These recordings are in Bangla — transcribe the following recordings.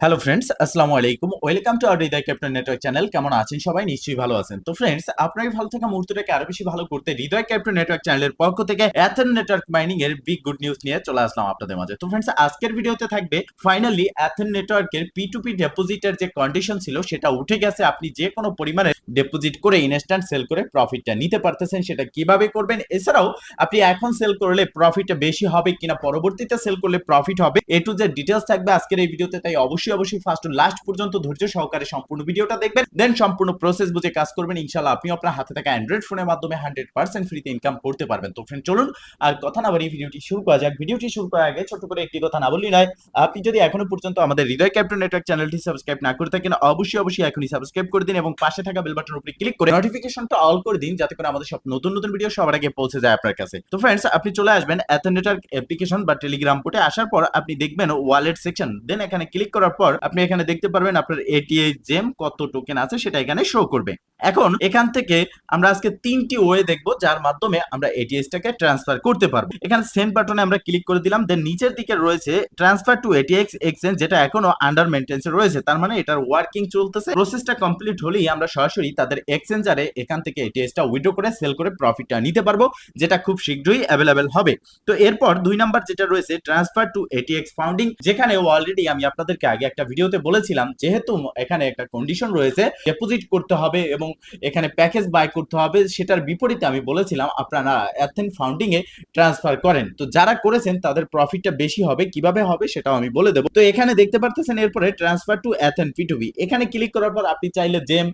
হ্যালো ফ্রেন্ডস, আসসালামু আলাইকুম। Welcome to our Hriday captain network channel. কেমন আছেন সবাই? নিশ্চয়ই ভালো আছেন। তো ফ্রেন্ডস, আপনার ভালো থাকা মুহূর্তটাকে আরো বেশি ভালো করতে হৃদয় ক্যাপ্টেন নেটওয়ার্ক চ্যানেলের পক্ষ থেকে এথেন নেটওয়ার্ক মাইনিং এর বিগ গুড নিউজ নিয়ে চলে আসলাম আপনাদের মাঝে। তো ফ্রেন্ডস, আজকের ভিডিওতে থাকবে ফাইনালি এথেন নেটওয়ার্কের P2P ডেপোজিটের যে কন্ডিশন ছিল সেটা উঠে গেছে। আপনি যে কোনো পরিমাণে ডেপোজিট করে ইনস্ট্যান্ট সেল করে প্রফিটটা নিতে পারতেছেন। সেটা কিভাবে করবেন, এছাড়াও আপনি এখন সেল করলে প্রফিটটা বেশি হবে কিনা, পরবর্তীতে সেল করলে প্রফিট হবে, এ টু জেড ডিটেলস থাকবে আজকের এই ভিডিওতে। তাই অবশ্যই ফার্স্ট টু লাস্ট পর্যন্ত ধৈর্য সহকারে সম্পূর্ণ ভিডিওটা দেখবেন, দেন সম্পূর্ণ প্রসেস বুঝে কাজ করবেন। ইনশাআল্লাহ আপনি আপনার হাতে থাকা অ্যান্ড্রয়েড ফোনের মাধ্যমে 100% ফ্রিতে ইনকাম করতে পারবেন। তো ফ্রেন্ড, চলুন আর কথা না বাড়িয়ে ভিডিওটি শুরু করা যাক। ভিডিওটি শুরু করার আগে ছোট করে একটি কথা না বললেই নয়। আপনি যদি এখনো পর্যন্ত আমাদের হৃদয় ক্যাপ্টেন নেটওয়ার্ক চ্যানেলটি সাবস্ক্রাইব না করে থাকেন, অবশ্যই এখনই সাবস্ক্রাইব করে দিন এবং পাশে থাকা বেল বাটনের উপরে ক্লিক করে নোটিফিকেশনটা অল করে দিন, যাতে করে আমাদের সব নতুন নতুন ভিডিও সবার আগে পৌঁছে যায় আপনার কাছে। তো ফ্রেন্ডস, আপনি চলে আসবেন এথেন নেটওয়ার্ক অ্যাপ্লিকেশন বা টেলিগ্রাম পোর্টে। আসার পর আপনি দেখবেন ওয়ালেট সেকশন, দেন এখানে ক্লিক করার পর আপনি এখানে দেখতে পারবেন আপনার এটিএই জেম কত টোকেন আছে সেটা এখানে শো করবে। এখন এখান থেকে আমরা আজকে তিনটি ওয়ে দেখব যার মাধ্যমে আমরা এটিএস টাকে ট্রান্সফার করতে পারবো। এখানে সেন্ড বাটনে আমরা ক্লিক করে দিলাম, দেন নিচের দিকে রয়েছে ট্রান্সফার টু এটিএক্স এক্সচেঞ্জ, যেটা এখনো আন্ডার মেইনটেন্সে রয়েছে। তার মানে এটার ওয়ার্কিং চলতেছে। প্রসেসটা কমপ্লিট হলেই আমরা সরাসরি তাদের এক্সচেঞ্জারে এখান থেকে এটিএস টা উইথড্র করে সেল করে প্রফিটটা নিতে পারবো, যেটা খুব শীঘ্রই অ্যাভেলেবেল হবে। তো এরপর 2 নাম্বার যেটা রয়েছে ট্রান্সফার টু এটিএক্স ফাউন্ডিং, যেখানে অলরেডি আমি আপনাদেরকে আগে একটা ভিডিওতে বলেছিলাম, যেহেতু এখানে একটা কন্ডিশন রয়েছে ডিপোজিট করতে হবে এবং এখানে প্যাকেজ বাই করতে হবে, সেটার বিপরীতে আমি বলেছিলাম আপনারা এথেন ফাউন্ডিং এ ট্রান্সফার করেন। তো যারা করেছেন তাদের প্রফিটটা বেশি হবে, কিভাবে হবে সেটাও আমি বলে দেবো। তো এখানে দেখতে পারতেছেন এরপরে ট্রান্সফার টু এথেন P2P, এখানে ক্লিক করার পর আপনি চাইলে জেম,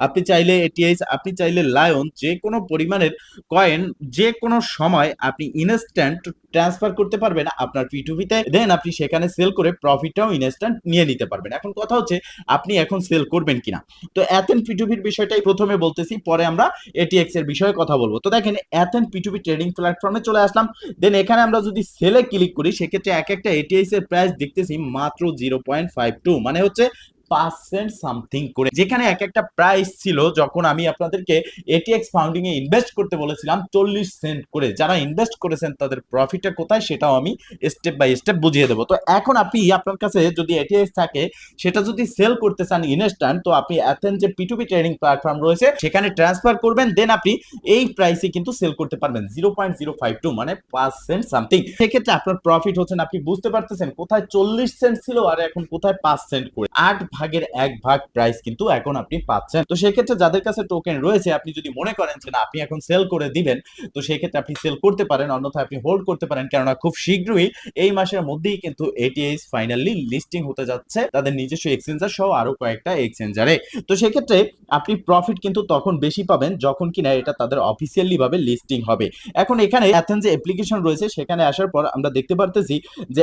আপনি চাইলে এটিএস, আপনি চাইলে লায়ন, যে কোনো পরিমাণের কয়েন যে কোনো সময় আপনি ইনস্ট্যান্ট ট্রান্সফার করতে পারবেন আপনার P2P-তে, দেন আপনি সেখানে সেল করে প্রফিটটাও ইনস্ট্যান্ট নিয়ে নিতে পারবেন। এখন কথা হচ্ছে আপনি এখন সেল করবেন কিনা। তো এথেন P2P-র বিষয়টাই প্রথমে বলতেছি, পরে আমরা এটিএক্স এর বিষয়ে কথা বলবো। তো দেখেন এথেন P2P ট্রেডিং প্ল্যাটফর্মে চলে আসলাম, দেন এখানে আমরা যদি সেলে ক্লিক করি সেক্ষেত্রে এক একটা এটিএক্স এর প্রাইস দেখতেছি মাত্র 0.52, মানে হচ্ছে 5 সেন্ট সামথিং করে। যেখানে এক একটা প্রাইস ছিল যখন আমি আপনাদেরকে এটিএক্স ফাউন্ডিং এ ইনভেস্ট করতে বলেছিলাম 40 সেন্ট করে। যারা ইনভেস্ট করেছেন তাদের প্রফিটটা কোথায় সেটাও আমি স্টেপ বাই স্টেপ বুঝিয়ে দেবো। তো এখন আপনি আপনার কাছে যদি এটিএক্স থাকে, সেটা যদি সেল করতে চান ইনস্ট্যান্ট, তো আপনি এথেন যে P2P ট্রেডিং প্ল্যাটফর্ম রয়েছে সেখানে ট্রান্সফার করবেন, দেন আপনি এই প্রাইসে কিন্তু সেল করতে পারবেন 0.052, মানে 5 সেন্ট সামথিং। সেক্ষেত্রে আপনার প্রফিট হচ্ছেন, আপনি বুঝতে পারতেছেন কোথায় 40 সেন্ট ছিল আর এখন কোথায় 5 সেন্ট করে, 8/1 প্রাইস কিন্তু এখন আপনি পাচ্ছেন। তো সেক্ষেত্রে যাদের কাছে টোকেন রয়েছে, আপনি যদি মনে করেন যে না আপনি এখন সেল করে দিবেন, তো সেই ক্ষেত্রে আপনি সেল করতে পারেন, অন্যথায় আপনি হোল্ড করতে পারেন, কেননা খুব শীঘ্রই এই মাসের মধ্যেই কিন্তু এটিএস ফাইনালি লিস্টিং হতে যাচ্ছে তাদের নিজস্ব এক্সচেঞ্জার সহ আরো কয়েকটা এক্সচেঞ্জারে। তো সেক্ষেত্রে আপনি প্রফিট কিন্তু তখন বেশি পাবেন যখন কিনা এটা তাদের অফিসিয়ালি ভাবে লিস্টিং হবে। এখন এখানে এথেন যে অ্যাপ্লিকেশন রয়েছে সেখানে আসার পর আমরা দেখতে পারতেছি যে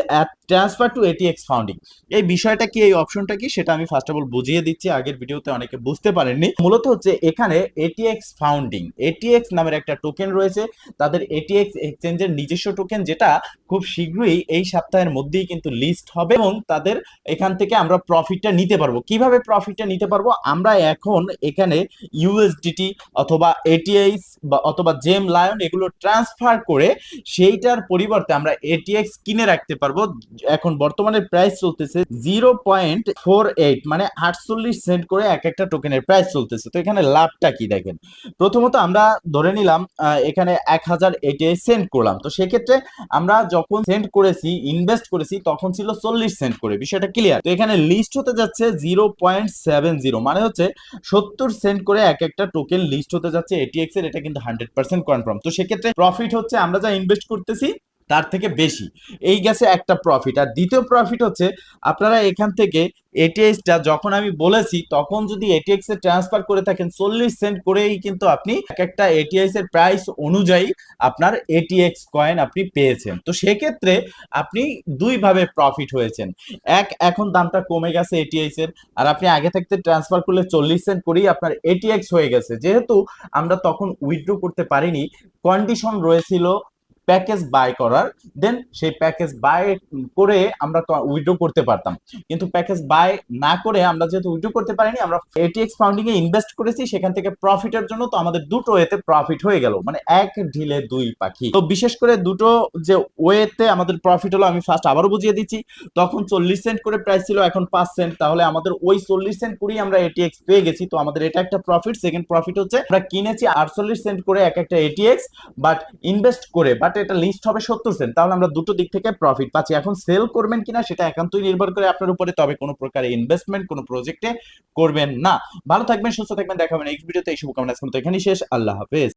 ট্রান্সফার টু এটিএক্স ফাউন্ডিং, এই বিষয়টা কি, এই অপশনটা কি, সেটা আমি ফার্স্ট অফ অল বুঝিয়ে দিচ্ছি। আগের ভিডিওতে অনেকে বুঝতে পারেননি। মূলত হচ্ছে এখানে এটিএক্স ফাউন্ডিং, এটিএক্স নামের একটা টোকেন রয়েছে, তাদের এটিএক্স এক্সচেঞ্জের নিজস্ব টোকেন, যেটা খুব শীঘ্রই এই সপ্তাহের মধ্যেই কিন্তু লিস্ট হবে এবং তাদের এখান থেকে আমরা প্রফিটটা নিতে পারবো। কিভাবে প্রফিটটা নিতে পারবো, আমরা এখন এখানে ইউএসডিটি অথবা এটিএক্স বা অথবা জেম, লায়ন এগুলো ট্রান্সফার করে সেইটার পরিবর্তে আমরা এটিএক্স কিনে রাখতে পারবো। এখন বর্তমানে প্রাইস চলতেছে 0.48, মানে 48 সেন্ট করে এক একটা টোকেনের প্রাইস চলতেছে। তো এখানে লাভটা কি দেখেন, প্রথমত আমরা ধরে নিলাম এখানে 1088 সেন্ট করলাম। তো সেক্ষেত্রে আমরা যখন সেন্ট করেছি, ইনভেস্ট করেছি, তখন ছিল 40 সেন্ট করে। বিষয়টা ক্লিয়ার? তো এখানে লিস্ট হতে যাচ্ছে 0.70, মানে হচ্ছে 70 সেন্ট করে এক একটা টোকেন লিস্ট হতে যাচ্ছে এটিএক্স এর। এটা কিন্তু 100% কনফার্ম। তো সেক্ষেত্রে প্রফিট হচ্ছে আমরা যা ইনভেস্ট করতেছি তার থেকে বেশি, এই গেছে একটা প্রফিট। আর দ্বিতীয় প্রফিট হচ্ছে আপনারা এখান থেকে এটিএক্সটা যখন আমি বলেছি তখন যদি এটিএক্স এ ট্রান্সফার করে থাকেন 40 সেন্ট করেই কিন্তু আপনি এক একটা এটিএক্স এর প্রাইস অনুযায়ী আপনার এটিএক্স কয়েন আপনি পেয়েছেন। তো সেক্ষেত্রে আপনি দুই ভাবে প্রফিট হয়েছেন। এখন দামটা কমে গেছে এটিএক্স এর, আর আপনি আগে থাকতে ট্রান্সফার করলে 40 সেন্ট করেই আপনার এটিএক্স হয়ে গেছে। যেহেতু আমরা তখন উইথড্র করতে পারিনি, কন্ডিশন রয়েছিল প্যাকেজ বাই করার, দেন সেই প্যাকেজ বাই করে আমরা উইথড্র করতে পারতাম। কিন্তু প্যাকেজ বাই না করে আমরা যেহেতু উইথড্র করতে পারিনি, আমরা এটিএক্স ফাউন্ডিং এ ইনভেস্ট করেছি, সেখান থেকে প্রফিটের জন্য তো আমাদের দুটো ওয়েতে প্রফিট হয়ে গেল, মানে এক ঢিলে দুই পাখি। তো বিশেষ করে দুটো যে ওয়েতে আমাদের প্রফিট হলো, আমি ফার্স্ট আবারও বুঝিয়ে দিচ্ছি। তখন 40 সেন্ট করে প্রাইস ছিল, এখন 5 সেন্ট, তাহলে আমাদের ওই 40 সেন্ট করেই আমরা এটিএক্স পেয়ে গেছি। তো আমাদের এটা একটা প্রফিট। সেকেন্ড প্রফিট হচ্ছে আমরা কিনেছি 48 সেন্ট করে এক একটা এটিএক্স, বাট ইনভেস্ট করে, বাট এটা লিস্ট হবে 70 সেন্ট, তাহলে আমরা দুটো দিক থেকে প্রফিট পাচ্ছি। এখন সেল করবেন কিনা সেটা একান্তই নির্ভর করে আপনার উপরে, তবে কোনো প্রকার ইনভেস্টমেন্ট কোনো প্রজেক্টে করবেন না। ভালো থাকবেন, সুস্থ থাকবেন, দেখা হবে নেক্সট ভিডিওতে। এই শুভকামনা আজকে মতো এখানেই শেষ। আল্লাহ হাফেজ।